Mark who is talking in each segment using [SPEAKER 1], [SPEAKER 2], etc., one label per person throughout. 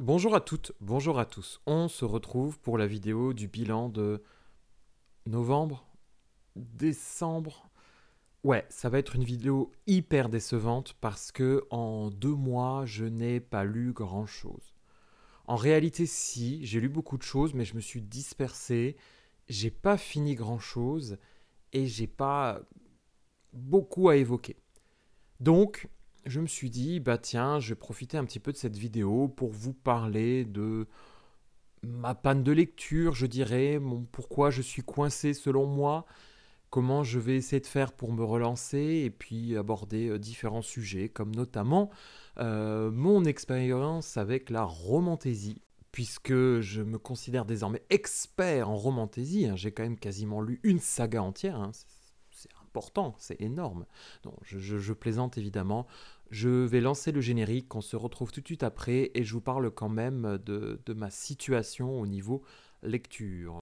[SPEAKER 1] Bonjour à toutes, bonjour à tous. On se retrouve pour la vidéo du bilan de novembre, décembre. Ouais, ça va être une vidéo hyper décevante parce que en 2 mois, je n'ai pas lu grand-chose. En réalité, si, j'ai lu beaucoup de choses, mais je me suis dispersé. J'ai pas fini grand-chose et j'ai pas beaucoup à évoquer. Donc, je me suis dit, bah tiens, je vais profiter un petit peu de cette vidéo pour vous parler de ma panne de lecture, je dirais, pourquoi je suis coincé selon moi, comment je vais essayer de faire pour me relancer et puis aborder différents sujets, comme notamment mon expérience avec la romantaisie, puisque je me considère désormais expert en romantaisie. Hein. J'ai quand même quasiment lu une saga entière. Hein. C'est important, c'est énorme. Non, je plaisante évidemment. Je vais lancer le générique, on se retrouve tout de suite après et je vous parle quand même de ma situation au niveau lecture.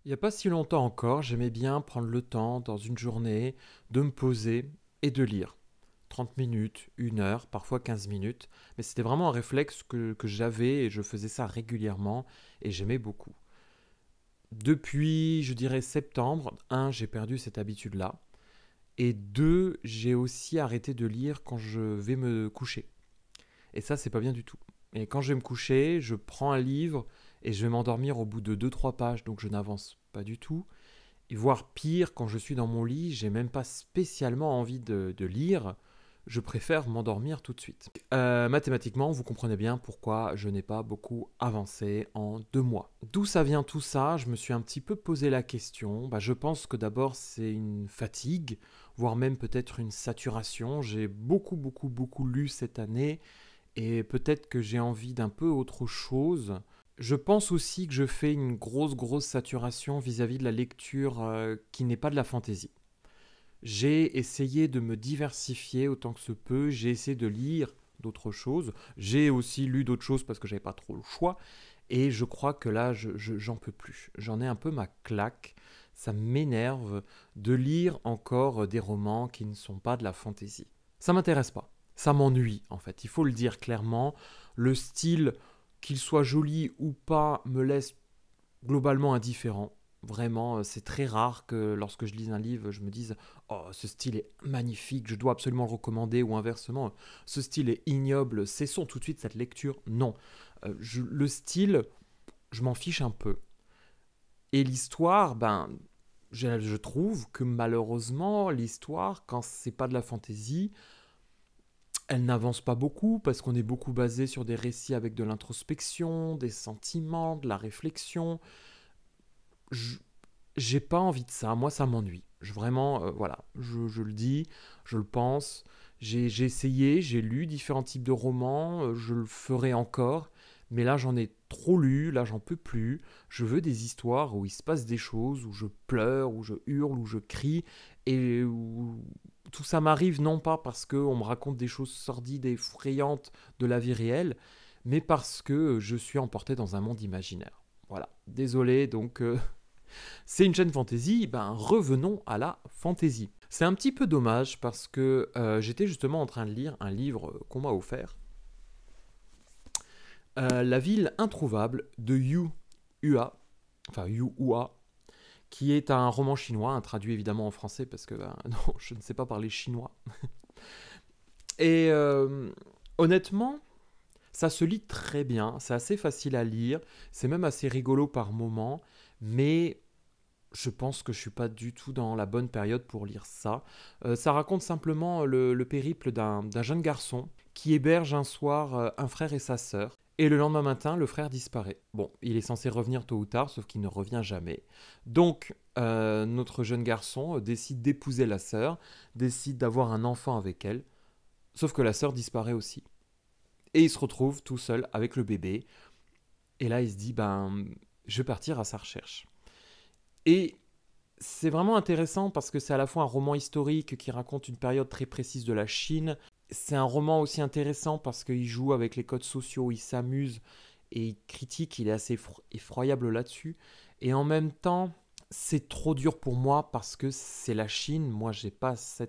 [SPEAKER 1] Il n'y a pas si longtemps encore, j'aimais bien prendre le temps dans une journée de me poser et de lire. 30 minutes, 1 heure, parfois 15 minutes, mais c'était vraiment un réflexe que j'avais et je faisais ça régulièrement et j'aimais beaucoup. Depuis, je dirais septembre, j'ai perdu cette habitude-là. Et deux, j'ai aussi arrêté de lire quand je vais me coucher. Et ça, c'est pas bien du tout. Et quand je vais me coucher, je prends un livre et je vais m'endormir au bout de 2 3 pages, donc je n'avance pas du tout. Et voire pire, quand je suis dans mon lit, j'ai même pas spécialement envie de lire. Je préfère m'endormir tout de suite. Mathématiquement, vous comprenez bien pourquoi je n'ai pas beaucoup avancé en 2 mois. D'où ça vient tout ça? Je me suis un petit peu posé la question. Je pense que d'abord c'est une fatigue, voire même peut-être une saturation. J'ai beaucoup lu cette année et peut-être que j'ai envie d'un peu autre chose. Je pense aussi que je fais une grosse saturation vis-à-vis de la lecture qui n'est pas de la fantaisie. J'ai essayé de me diversifier autant que se peut, j'ai essayé de lire d'autres choses, j'ai aussi lu d'autres choses parce que j'avais pas trop le choix, et je crois que là, j'en peux plus. J'en ai un peu ma claque, ça m'énerve de lire encore des romans qui ne sont pas de la fantaisie. Ça m'intéresse pas, ça m'ennuie en fait, il faut le dire clairement. Le style, qu'il soit joli ou pas, me laisse globalement indifférent. Vraiment, c'est très rare que lorsque je lis un livre, je me dise oh, ce style est magnifique, je dois absolument le recommander, ou inversement, ce style est ignoble, cessons tout de suite cette lecture. Non, le style, je m'en fiche un peu. Et l'histoire, je trouve que malheureusement, l'histoire, quand c'est pas de la fantaisie, elle n'avance pas beaucoup parce qu'on est beaucoup basé sur des récits avec de l'introspection, des sentiments, de la réflexion. Je- j'ai pas envie de ça. Moi, ça m'ennuie. Vraiment, voilà, je le dis, je le pense. J'ai essayé, j'ai lu différents types de romans, je le ferai encore, mais là, j'en ai trop lu, là, j'en peux plus. Je veux des histoires où il se passe des choses, où je pleure, où je hurle, où je crie, et où tout ça m'arrive non pas parce qu'on me raconte des choses sordides et effrayantes de la vie réelle, mais parce que je suis emporté dans un monde imaginaire. Voilà, désolé, donc c'est une chaîne fantasy, revenons à la fantasy. C'est un petit peu dommage parce que j'étais justement en train de lire un livre qu'on m'a offert, La ville introuvable de Yu Ua, enfin Yu Ua, qui est un roman chinois, traduit évidemment en français parce que non, je ne sais pas parler chinois. Et honnêtement, ça se lit très bien, c'est assez facile à lire, c'est même assez rigolo par moments, mais je pense que je suis pas du tout dans la bonne période pour lire ça. Ça raconte simplement le périple d'un jeune garçon qui héberge un soir un frère et sa sœur. Et le lendemain matin, le frère disparaît. Bon, il est censé revenir tôt ou tard, sauf qu'il ne revient jamais. Donc, notre jeune garçon décide d'épouser la sœur, décide d'avoir un enfant avec elle, sauf que la sœur disparaît aussi. Et il se retrouve tout seul avec le bébé. Et là, il se dit, je vais partir à sa recherche. Et c'est vraiment intéressant parce que c'est à la fois un roman historique qui raconte une période très précise de la Chine. C'est un roman aussi intéressant parce qu'il joue avec les codes sociaux, il s'amuse et il critique, il est assez effroyable là-dessus. Et en même temps, c'est trop dur pour moi parce que c'est la Chine. Moi, j'ai pas assez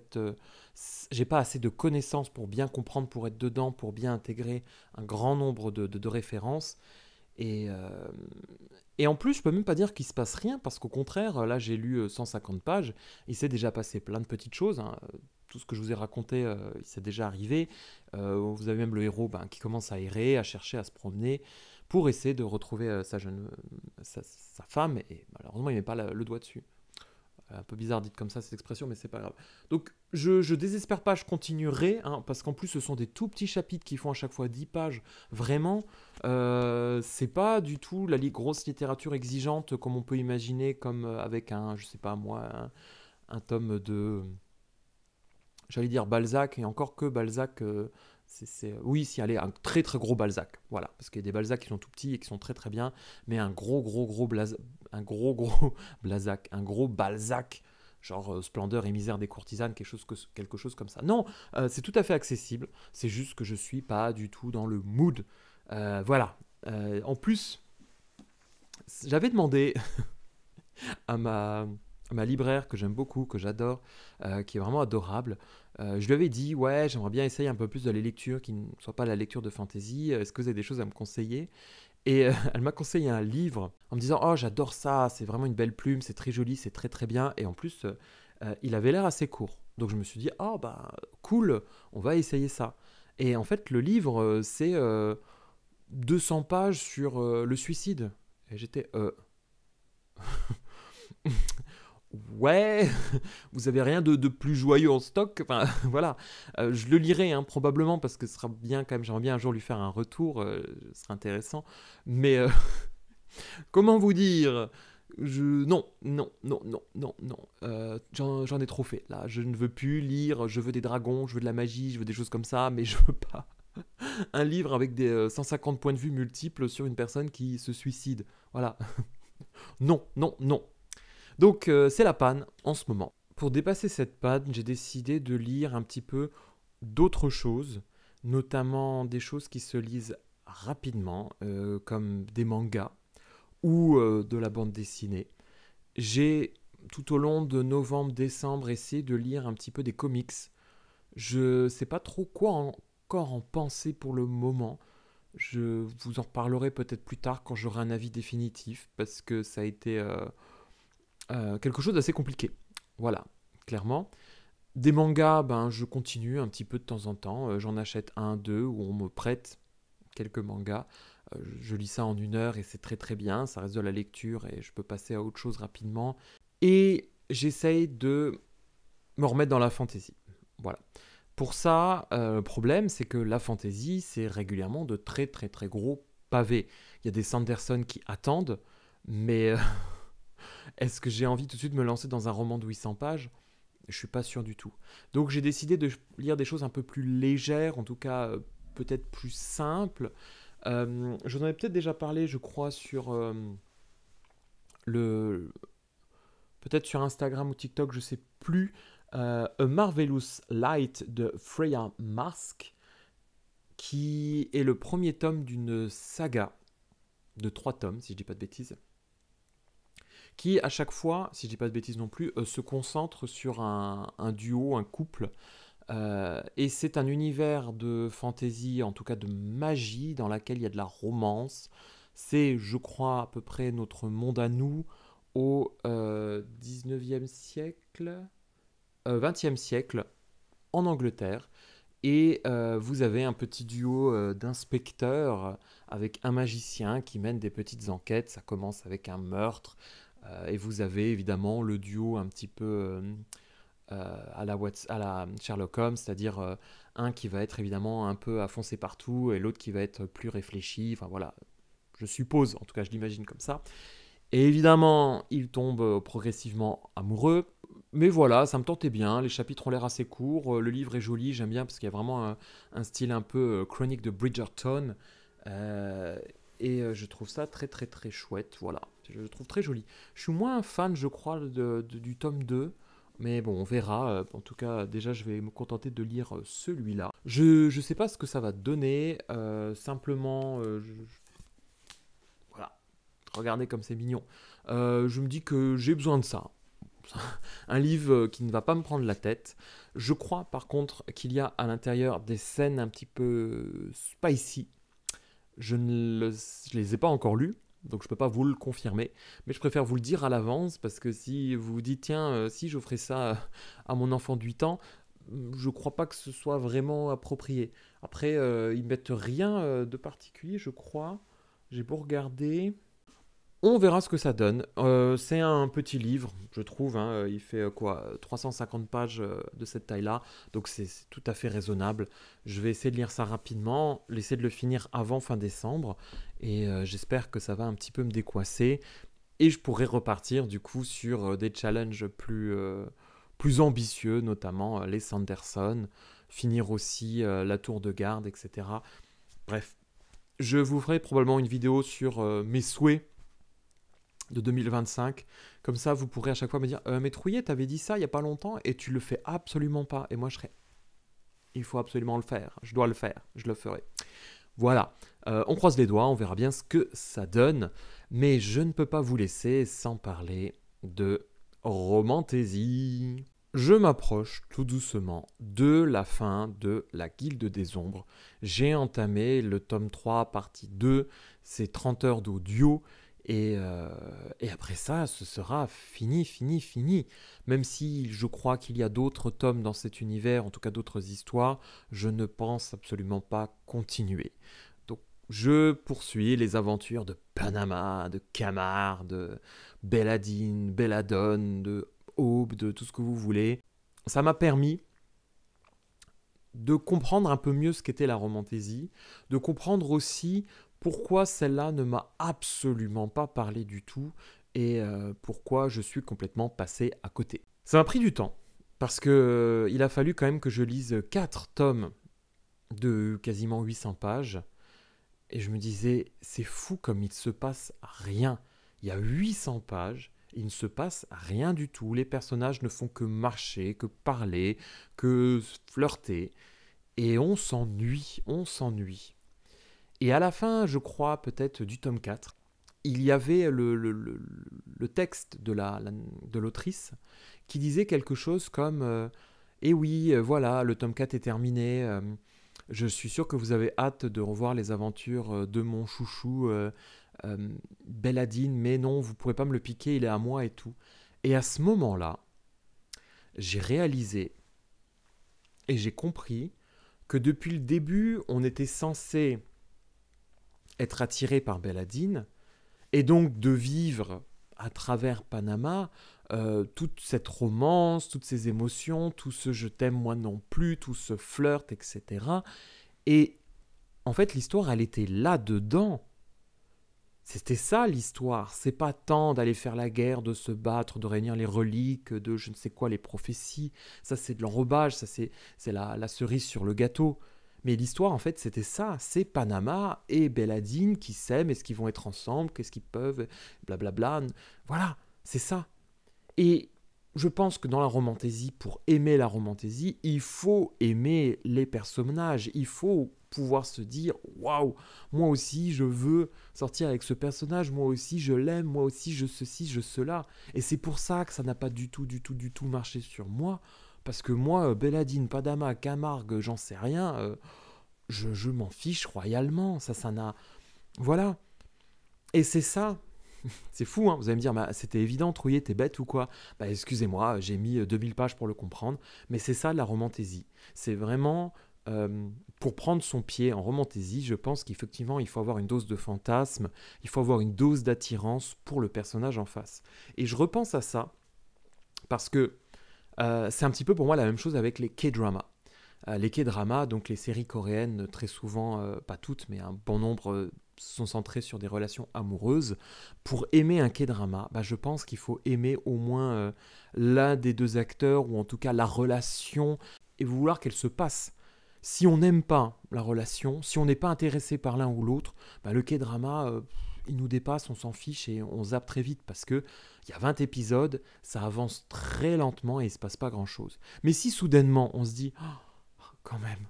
[SPEAKER 1] de connaissances pour bien comprendre, pour être dedans, pour bien intégrer un grand nombre de références. Et, euh, et en plus, je peux même pas dire qu'il se passe rien parce qu'au contraire, là, j'ai lu 150 pages. Il s'est déjà passé plein de petites choses, hein. Tout ce que je vous ai raconté, il s'est déjà arrivé. Vous avez même le héros ben, qui commence à errer, à chercher, à se promener pour essayer de retrouver sa femme. Et malheureusement, il met pas le doigt dessus. Un peu bizarre dite comme ça cette expression, mais c'est pas grave. Donc je désespère pas, je continuerai, hein, parce qu'en plus ce sont des tout petits chapitres qui font à chaque fois 10 pages. Vraiment, c'est pas du tout la grosse littérature exigeante comme on peut imaginer, comme avec un, je sais pas moi, un tome de, j'allais dire Balzac, et encore que Balzac, oui, si, allez, un très très gros Balzac, voilà, parce qu'il y a des Balzac qui sont tout petits et qui sont très très bien, mais un un gros Blazac, un gros Balzac, genre Splendeur et misère des courtisanes, quelque chose comme ça. Non, c'est tout à fait accessible, c'est juste que je suis pas du tout dans le mood. Voilà. En plus, j'avais demandé à ma libraire que j'aime beaucoup, que j'adore, qui est vraiment adorable. Je lui avais dit, ouais, j'aimerais bien essayer un peu plus de la lecture qui ne soit pas la lecture de fantasy. Est-ce que vous avez des choses à me conseiller? Et elle m'a conseillé un livre en me disant, oh, j'adore ça, c'est vraiment une belle plume, c'est très joli, c'est très très bien. Et en plus, il avait l'air assez court. Donc je me suis dit, oh, bah cool, on va essayer ça. Et en fait, le livre, c'est 200 pages sur le suicide. Et j'étais, ouais, vous avez rien de plus joyeux en stock. Enfin, voilà. Je le lirai hein, probablement parce que ce sera bien quand même. J'aimerais bien un jour lui faire un retour. Ce sera intéressant. Mais comment vous dire non, non, non, non, non, non. J'en ai trop fait. Là, je ne veux plus lire. Je veux des dragons, je veux de la magie, je veux des choses comme ça. Mais je veux pas un livre avec des 150 points de vue multiples sur une personne qui se suicide. Voilà. Non, non, non. Donc c'est la panne en ce moment. Pour dépasser cette panne, j'ai décidé de lire un petit peu d'autres choses, notamment des choses qui se lisent rapidement, comme des mangas ou de la bande dessinée. J'ai tout au long de novembre-décembre essayé de lire un petit peu des comics. Je ne sais pas trop quoi encore en penser pour le moment. Je vous en reparlerai peut-être plus tard quand j'aurai un avis définitif, parce que ça a été quelque chose d'assez compliqué. Voilà, clairement. Des mangas, ben, je continue un petit peu de temps en temps. J'en achète un, deux, où on me prête quelques mangas. Je lis ça en 1 heure et c'est très très bien. Ça reste de la lecture et je peux passer à autre chose rapidement. Et j'essaye de me remettre dans la fantasy. Voilà. Pour ça, le problème, c'est que la fantasy, c'est régulièrement de très très très gros pavés. Il y a des Sanderson qui attendent, mais est-ce que j'ai envie tout de suite de me lancer dans un roman de 800 pages? Je suis pas sûr du tout. Donc j'ai décidé de lire des choses un peu plus légères, en tout cas peut-être plus simples. J'en avais peut-être déjà parlé, je crois, sur le peut-être sur Instagram ou TikTok, je sais plus. A Marvelous Light de Freya Marsk, qui est le premier tome d'une saga de 3 tomes, si je dis pas de bêtises, qui à chaque fois, si je dis pas de bêtises non plus, se concentre sur un duo, un couple. Et c'est un univers de fantasy, en tout cas de magie, dans laquelle il y a de la romance. C'est, je crois, à peu près notre monde à nous au 19e siècle, 20e siècle, en Angleterre. Et vous avez un petit duo d'inspecteurs avec un magicien qui mène des petites enquêtes. Ça commence avec un meurtre. Et vous avez évidemment le duo un petit peu à la Sherlock Holmes, c'est-à-dire un qui va être évidemment un peu à foncer partout et l'autre qui va être plus réfléchi. Enfin voilà, je suppose, en tout cas je l'imagine comme ça. Et évidemment, ils tombent progressivement amoureux. Mais voilà, ça me tentait bien. Les chapitres ont l'air assez courts. Le livre est joli, j'aime bien parce qu'il y a vraiment un style un peu chronique de Bridgerton. Euh, je trouve ça très très très chouette. Voilà, je le trouve très joli. Je suis moins fan, je crois, du tome 2. Mais bon, on verra. En tout cas, déjà, je vais me contenter de lire celui-là. Je ne sais pas ce que ça va donner. Simplement, voilà. Regardez comme c'est mignon. Je me dis que j'ai besoin de ça. Un livre qui ne va pas me prendre la tête. Je crois par contre qu'il y a à l'intérieur des scènes un petit peu spicy. Je les ai pas encore lues, donc je ne peux pas vous le confirmer. Mais je préfère vous le dire à l'avance, parce que si vous vous dites, tiens, si j'offrais ça à mon enfant de 8 ans, je crois pas que ce soit vraiment approprié. Après, ils mettent rien de particulier, je crois. J'ai beau regarder. On verra ce que ça donne. C'est un petit livre, je trouve, hein. Il fait quoi, 350 pages de cette taille-là. Donc c'est tout à fait raisonnable. Je vais essayer de lire ça rapidement, essayer de le finir avant fin décembre. Et j'espère que ça va un petit peu me décoincer. Et je pourrai repartir du coup sur des challenges plus ambitieux, notamment les Sanderson. Finir aussi la tour de garde, etc. Bref, je vous ferai probablement une vidéo sur mes souhaits de 2025. Comme ça, vous pourrez à chaque fois me dire mais Trouillet, t'avais dit ça il n'y a pas longtemps et tu le fais absolument pas. Et moi, je serais il faut absolument le faire. Je dois le faire. Je le ferai. Voilà. On croise les doigts. On verra bien ce que ça donne. Mais je ne peux pas vous laisser sans parler de Romantaisie. Je m'approche tout doucement de la fin de la Guilde des Ombres. J'ai entamé le tome 3, partie 2. C'est 30 heures d'audio. Et après ça, ce sera fini, fini, fini. Même si je crois qu'il y a d'autres tomes dans cet univers, en tout cas d'autres histoires, je ne pense absolument pas continuer. Donc je poursuis les aventures de Panama, de Camar, de Belladine, Belladone, de Aube, de tout ce que vous voulez. Ça m'a permis de comprendre un peu mieux ce qu'était la romantaisie, de comprendre aussi pourquoi celle-là ne m'a absolument pas parlé du tout et pourquoi je suis complètement passé à côté. Ça m'a pris du temps, parce que il a fallu quand même que je lise 4 tomes de quasiment 800 pages, et je me disais, c'est fou comme il ne se passe rien. Il y a 800 pages, il ne se passe rien du tout, les personnages ne font que marcher, que parler, que flirter, et on s'ennuie, on s'ennuie. Et à la fin, je crois, peut-être du tome 4, il y avait le texte de l'autrice qui disait quelque chose comme eh oui, voilà, le tome 4 est terminé. Je suis sûr que vous avez hâte de revoir les aventures de mon chouchou Belladine, mais non, vous ne pourrez pas me le piquer, il est à moi et tout. Et à ce moment-là, j'ai réalisé et j'ai compris que depuis le début, on était censé être attiré par Belladine, et donc de vivre à travers Panama toute cette romance, toutes ces émotions, tout ce je t'aime moi non plus, tout ce flirt, etc. Et en fait, l'histoire, elle était là-dedans. C'était ça l'histoire. C'est pas tant d'aller faire la guerre, de se battre, de réunir les reliques, de je ne sais quoi, les prophéties. Ça, c'est de l'enrobage, ça, c'est la cerise sur le gâteau. Mais l'histoire, en fait, c'était ça. C'est Panama et Belladine qui s'aiment, est-ce qu'ils vont être ensemble, qu'est-ce qu'ils peuvent, blablabla. Voilà, c'est ça. Et je pense que dans la romantaisie, pour aimer la romantaisie, il faut aimer les personnages. Il faut pouvoir se dire waouh, moi aussi je veux sortir avec ce personnage, moi aussi je l'aime, moi aussi je ceci, je cela. Et c'est pour ça que ça n'a pas du tout marché sur moi. Parce que moi, Belladine, Padama, Camargue, j'en sais rien, je m'en fiche royalement. Ça n'a. Voilà. Et c'est ça. C'est fou, hein. Vous allez me dire, bah, c'était évident, Trouillet, t'es bête ou quoi? Bah, excusez-moi, j'ai mis 2000 pages pour le comprendre. Mais c'est ça la romantaisie. C'est vraiment. Pour prendre son pied en romantaisie, je pense qu'effectivement, il faut avoir une dose de fantasme, il faut avoir une dose d'attirance pour le personnage en face. Et je repense à ça parce que c'est un petit peu pour moi la même chose avec les K-dramas. Les K-dramas, donc les séries coréennes, très souvent, pas toutes, mais un bon nombre sont centrées sur des relations amoureuses. Pour aimer un K-drama, bah, je pense qu'il faut aimer au moins l'un des deux acteurs, ou en tout cas la relation, et vouloir qu'elle se passe. Si on n'aime pas la relation, si on n'est pas intéressé par l'un ou l'autre, bah, le K-drama, il nous dépasse, on s'en fiche et on zappe très vite parce que il y a 20 épisodes, ça avance très lentement et il ne se passe pas grand-chose. Mais si soudainement on se dit oh, quand même,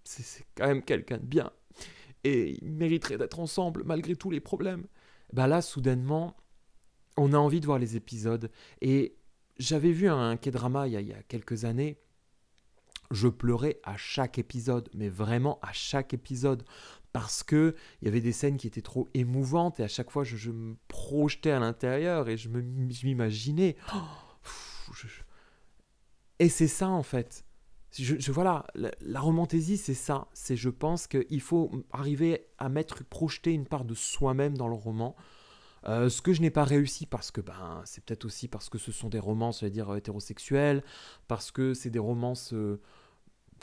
[SPEAKER 1] c'est quand même quelqu'un de bien et il mériterait d'être ensemble malgré tous les problèmes, bah là soudainement on a envie de voir les épisodes. Et j'avais vu un K-drama il y a quelques années. Je pleurais à chaque épisode, mais vraiment à chaque épisode, parce que il y avait des scènes qui étaient trop émouvantes et à chaque fois je me projetais à l'intérieur et je m'imaginais. Et c'est ça en fait. Voilà, la romantaisie c'est ça. C'est je pense qu'il faut arriver à projeter une part de soi-même dans le roman. Ce que je n'ai pas réussi parce que c'est peut-être aussi parce que ce sont des romances, je vais dire hétérosexuelles, parce que c'est des romances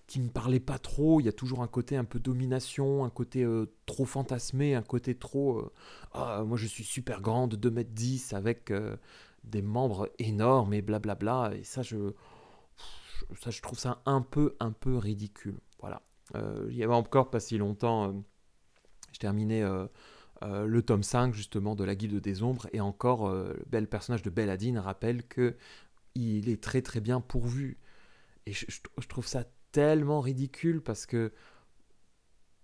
[SPEAKER 1] qui me parlait pas trop. Il y a toujours un côté un peu domination, un côté trop fantasmé, un côté trop moi je suis super grande, 2,10 m avec des membres énormes et blablabla. Et ça, je trouve ça un peu ridicule. Voilà. Il y avait encore pas si longtemps, je terminais le tome 5 justement de la Guilde des Ombres, et encore le personnage de Belladine rappelle que il est très très bien pourvu. Et je trouve ça tellement ridicule parce que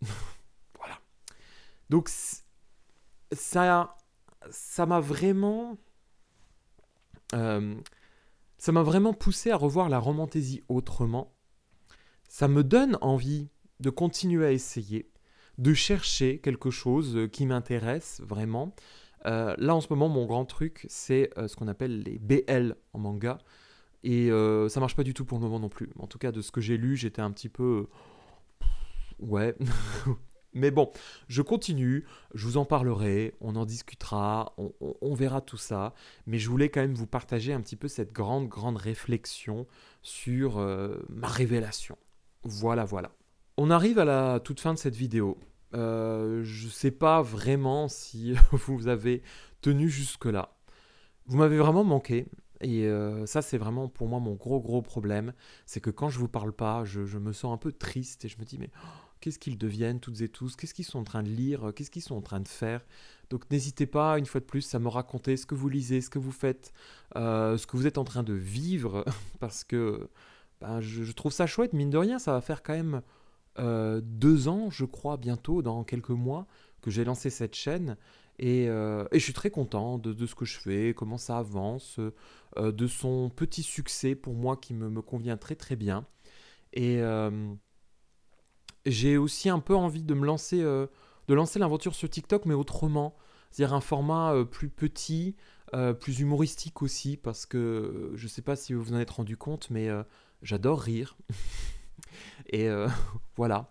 [SPEAKER 1] voilà. Donc ça ça m'a vraiment euh, ça m'a vraiment poussé à revoir la romantaisie autrement. Ça me donne envie de continuer à essayer, de chercher quelque chose qui m'intéresse vraiment. Là en ce moment mon grand truc c'est ce qu'on appelle les BL en manga. Et ça marche pas du tout pour le moment non plus. En tout cas, de ce que j'ai lu, j'étais un petit peu... ouais. Mais bon, je continue, je vous en parlerai, on en discutera, on verra tout ça. Mais je voulais quand même vous partager un petit peu cette grande, grande réflexion sur ma révélation. Voilà, voilà. On arrive à la toute fin de cette vidéo. Je sais pas vraiment si vous avez tenu jusque-là. Vous m'avez vraiment manqué. Et ça, c'est vraiment pour moi mon gros gros problème. C'est que quand je vous parle pas, je me sens un peu triste et je me dis mais qu'est-ce qu'ils deviennent toutes et tous? Qu'est-ce qu'ils sont en train de lire? Qu'est-ce qu'ils sont en train de faire? Donc n'hésitez pas, une fois de plus, à me raconter ce que vous lisez, ce que vous faites, ce que vous êtes en train de vivre. Parce que je trouve ça chouette, mine de rien, ça va faire quand même 2 ans, je crois, bientôt, dans quelques mois, que j'ai lancé cette chaîne. Et je suis très content de ce que je fais, comment ça avance, de son petit succès pour moi qui me convient très très bien. Et j'ai aussi un peu envie de lancer l'aventure sur TikTok, mais autrement. C'est-à-dire un format plus petit, plus humoristique aussi, parce que je ne sais pas si vous vous en êtes rendu compte, mais j'adore rire. Et voilà.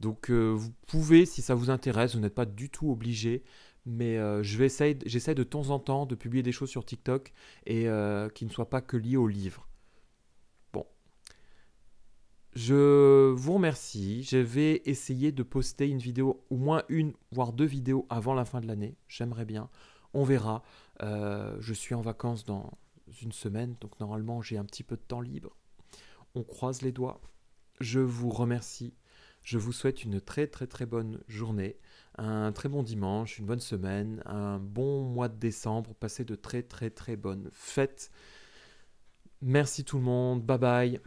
[SPEAKER 1] Donc vous pouvez, si ça vous intéresse, vous n'êtes pas du tout obligé, mais j'essaie de temps en temps de publier des choses sur TikTok et qui ne soient pas que liées au livre. Bon, je vous remercie. Je vais essayer de poster une vidéo, au moins une, voire 2 vidéos avant la fin de l'année. J'aimerais bien. On verra. Je suis en vacances dans une semaine, donc normalement j'ai un petit peu de temps libre. On croise les doigts. Je vous remercie. Je vous souhaite une très très très bonne journée, un très bon dimanche, une bonne semaine, un bon mois de décembre. Passez de très très très bonnes fêtes. Merci tout le monde. Bye bye.